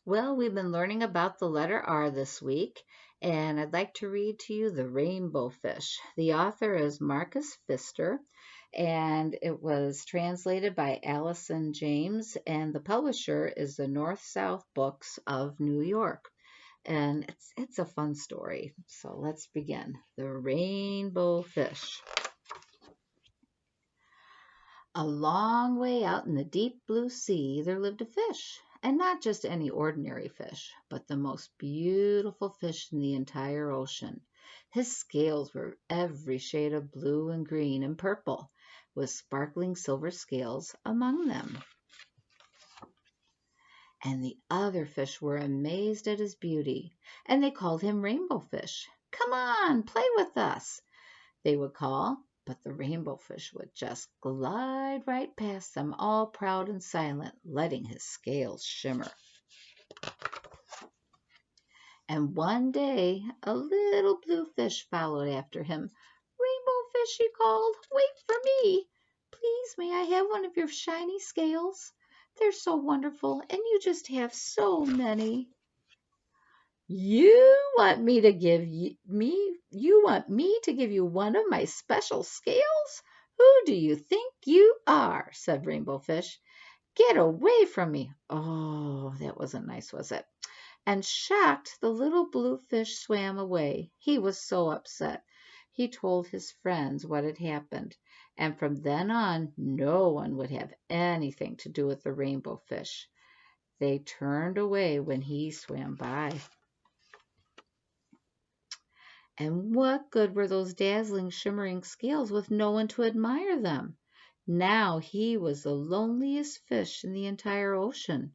Well, we've been learning about the letter R this week, and I'd like to read to you The Rainbow Fish. The author is Marcus Pfister, and it was translated by Allison James, and the publisher is the North South Books of New York. And it's a fun story. So let's begin. The Rainbow Fish. A long way out in the deep blue sea there lived a fish, and not just any ordinary fish, but the most beautiful fish in the entire ocean. His scales were every shade of blue and green and purple, with sparkling silver scales among them. And the other fish were amazed at his beauty, and they called him Rainbow Fish. "Come on, play with us," they would call, but the rainbow fish would just glide right past them, all proud and silent, letting his scales shimmer. And one day a little blue fish followed after him. "Rainbow Fish," he called, "wait for me. Please, may I have one of your shiny scales? They're so wonderful, and you just have so many." "You want me to give you one of my special scales? Who do you think you are?" said Rainbow Fish. "Get away from me." Oh, that wasn't nice, was it? And shocked, the little blue fish swam away. He was so upset. He told his friends what had happened, and from then on no one would have anything to do with the rainbow fish. They turned away when he swam by. And what good were those dazzling, shimmering scales with no one to admire them? Now he was the loneliest fish in the entire ocean.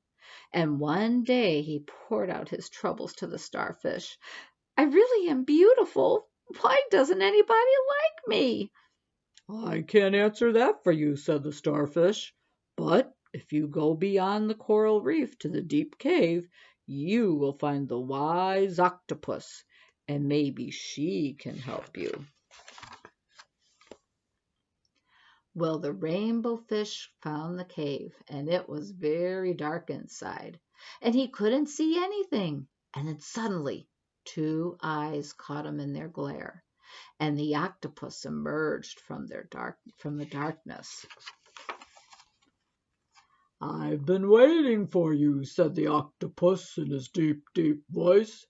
And one day he poured out his troubles to the starfish. "I really am beautiful. Why doesn't anybody like me?" "I can't answer that for you," said the starfish. "But if you go beyond the coral reef to the deep cave, you will find the wise octopus, and maybe she can help you." Well, the rainbow fish found the cave, and it was very dark inside, and he couldn't see anything. And then suddenly, two eyes caught him in their glare, and the octopus emerged from the darkness. "I've been waiting for you," said the octopus in his deep, deep voice.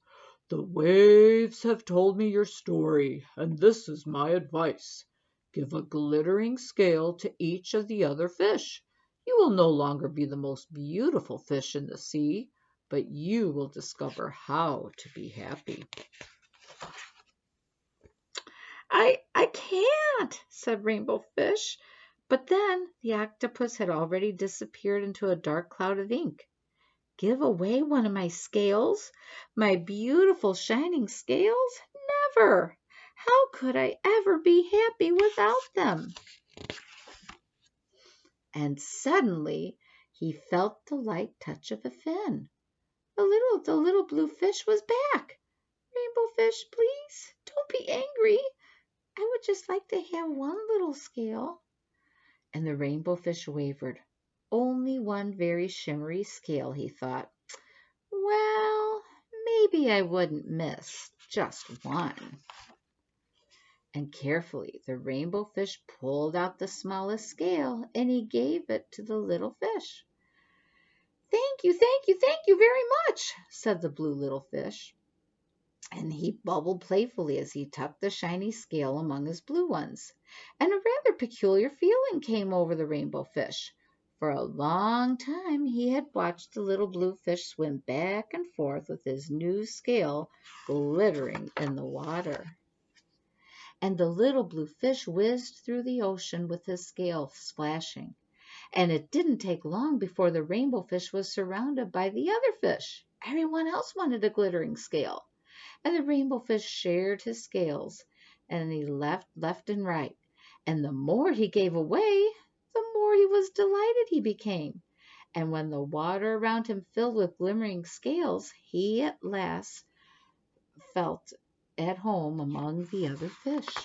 "The waves have told me your story, and this is my advice. Give a glittering scale to each of the other fish. You will no longer be the most beautiful fish in the sea, but you will discover how to be happy." I can't," said Rainbow Fish. But then the octopus had already disappeared into a dark cloud of ink. Give away one of my scales? My beautiful shining scales? Never! How could I ever be happy without them? And suddenly he felt the light touch of a fin. The little blue fish was back. "Rainbow Fish, please, don't be angry. I would just like to have one little scale." And the rainbow fish wavered. Only one very shimmery scale, he thought. Well, maybe I wouldn't miss just one. And carefully the rainbow fish pulled out the smallest scale, and he gave it to the little fish. "Thank you, thank you, thank you very much," said the blue little fish. And he bubbled playfully as he tucked the shiny scale among his blue ones. And a rather peculiar feeling came over the rainbow fish. For a long time he had watched the little blue fish swim back and forth with his new scale glittering in the water. And the little blue fish whizzed through the ocean with his scale splashing. And it didn't take long before the rainbow fish was surrounded by the other fish. Everyone else wanted a glittering scale. And the rainbow fish shared his scales, and he left and right. And the more he gave away, the more he was delighted he became. And when the water around him filled with glimmering scales, he at last felt at home among the other fish.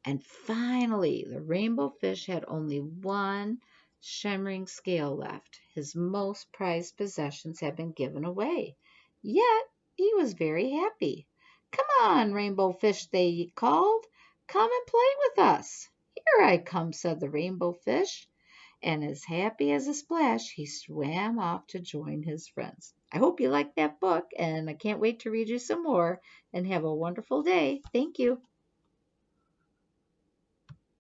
And finally, the rainbow fish had only one Shimmering Scale left. His most prized possessions had been given away. Yet he was very happy. "Come on, Rainbow Fish," they called. "Come and play with us." "Here I come," said the Rainbow Fish, and as happy as a splash, he swam off to join his friends. I hope you liked that book, and I can't wait to read you some more. And have a wonderful day. Thank you.